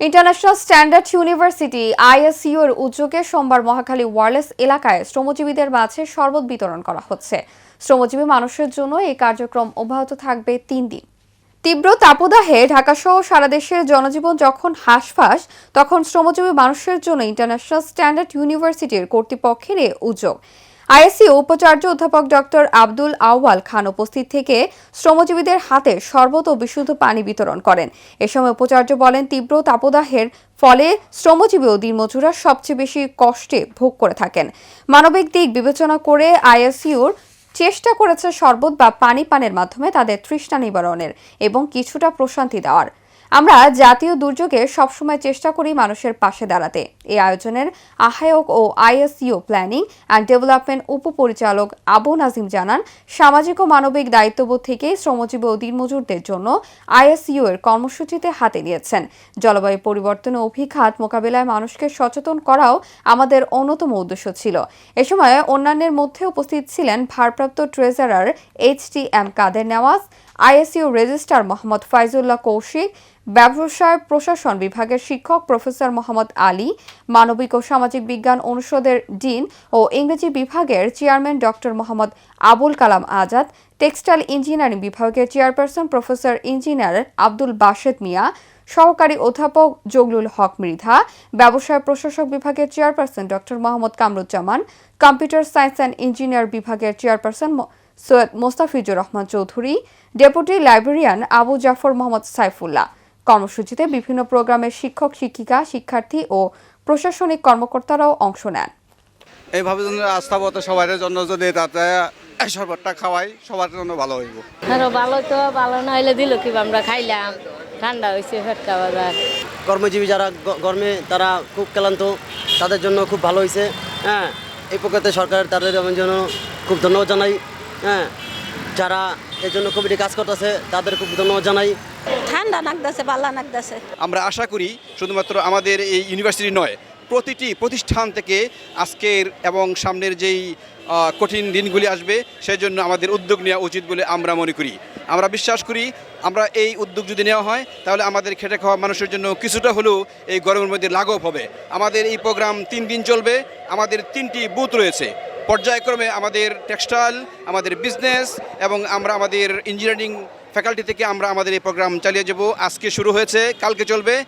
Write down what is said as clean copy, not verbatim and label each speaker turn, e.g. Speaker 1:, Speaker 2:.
Speaker 1: International standard university ISU এর উদ্যোগে সোমবার মহাখালী ওয়্যারলেস এলাকায় শ্রমজীবীদের মাঝে শরবত বিতরণ করা হচ্ছে। শ্রমজীবী মানুষের জন্য এই কার্যক্রম অব্যাহত থাকবে ৩ দিন। তীব্র তাপদাহে ঢাকাসহ সারা দেশের জনজীবন যখন হাঁসফাঁস, তখন শ্রমজীবী মানুষের জন্য ইন্টারন্যাশনাল স্ট্যান্ডার্ড ইউনিভার্সিটির কর্তৃপক্ষের এ উদ্যোগ। আইএসইউ উপাচার্য অধ্যাপক ডক্টর আব্দুল আউয়াল খান উপস্থিত থেকে শ্রমজীবীদের হাতে শরবত ও বিশুদ্ধ পানি বিতরণ করেন। এ সময় উপাচার্য বলেন, তীব্র তাপদাহের ফলে শ্রমজীবী ও দিনমজুররা সবচেয়ে বেশি কষ্টে ভোগ করে থাকেন। মানবিক দিক বিবেচনা করে আইএসইউর চেষ্টা করেছে শরবত বা পানি পানের মাধ্যমে তাদের তৃষ্ণা নিবারণের এবং কিছুটা প্রশান্তি দেওয়ার। আমরা জাতীয় দুর্যোগে সবসময় চেষ্টা করি মানুষের পাশে দাঁড়াতে। এই আয়োজনের আহ্বায়ক ও আইএসইউ প্ল্যানিং অ্যান্ড ডেভেলপমেন্ট উপপরিচালক আবু নাজিম জানান, সামাজিক ও মানবিক দায়িত্ববোধ থেকেই শ্রমজীবী ও দিনমজুরদের জন্য আইএসইউ এর কর্মসূচিতে হাতে নিয়েছেন। জলবায়ু পরিবর্তনের অভিঘাত মোকাবিলায় মানুষকে সচেতন করাও আমাদের অন্যতম উদ্দেশ্য ছিল। এ সময় অন্যান্যের মধ্যে উপস্থিত ছিলেন ভারপ্রাপ্ত ট্রেজারার HTM কাদের নেওয়াজ, আইএসইউ রেজিস্ট্রার মোহাম্মদ ফাইজুল্লাহ কৌশিক, ব্যবসায় প্রশাসন বিভাগের শিক্ষক প্রফেসর মোহাম্মদ আলী, মানবিক ও সামাজিক বিজ্ঞান অনুষদের ডিন ও ইংরেজি বিভাগের chairman doctor Mohammad Abul Kalam Azad, textile engineering বিভাগের chairperson professor engineer Abdul Bashed Mia, সহকারী অধ্যাপক জগলুল হক মৃধা, ব্যবসায় প্রশাসক বিভাগের chairperson doctor Mohammad Kamruzzaman, computer science and engineer বিভাগের chairperson Syed Mustafizur Rahman Chowdhury, deputy librarian Abu Jafar Mohammad Saifullah. কর্মসূচিতে বিভিন্ন প্রোগ্রামের শিক্ষক, শিক্ষিকা, শিক্ষার্থী ও প্রশাসনিক কর্মকর্তারাও অংশ নেন।
Speaker 2: এইভাবে আস্থাবত সবার জন্য যদি তাতে শরবতটা খাওয়াই, সবার জন্য ভালো হইব।
Speaker 3: আরো ভালো তো ভালো না হইলে দিল কি আমরা খাইলাম, ঠান্ডা হয়েছে ফেটকা বাজার।
Speaker 4: কর্মজীবী যারা গরমে তারা খুব ক্লান্ত, তাদের জন্য খুব ভালো হয়েছে। হ্যাঁ, এই পক্ষে সরকার তাদের জন্য খুব ধন্যবাদ জানাই। হ্যাঁ, যারা এর জন্য কমিটি কাজ করতেছে তাদের খুব ধন্যবাদ জানাই।
Speaker 5: ঠান্ডা নাকদাছে, বালা নাকদাছে।
Speaker 2: আমরা আশা করি শুধুমাত্র আমাদের এই ইউনিভার্সিটি নয়, প্রতিটি প্রতিষ্ঠান থেকে আজকের এবং সামনের যেই কঠিন দিনগুলি আসবে সেজন্য আমাদের উদ্যোগ নেওয়া উচিত বলে আমরা মনে করি। আমরা বিশ্বাস করি আমরা এই উদ্যোগ যদি নেওয়া হয় তাহলে আমাদের খেটে খাওয়া মানুষের জন্য কিছুটা হলেও এই গরমের মধ্যে লাঘব হবে। আমাদের এই প্রোগ্রাম 3 দিন চলবে। আমাদের 3টি বুথ রয়েছে। পর্যায়ক্রমে আমাদের টেক্সটাইল, আমাদের বিজনেস এবং আমরা আমাদের ইঞ্জিনিয়ারিং ফ্যাকাল্টি থেকে আমরা আমাদের এই প্রোগ্রাম চালিয়ে যাব। আজকে শুরু হয়েছে, কালকে চলবে।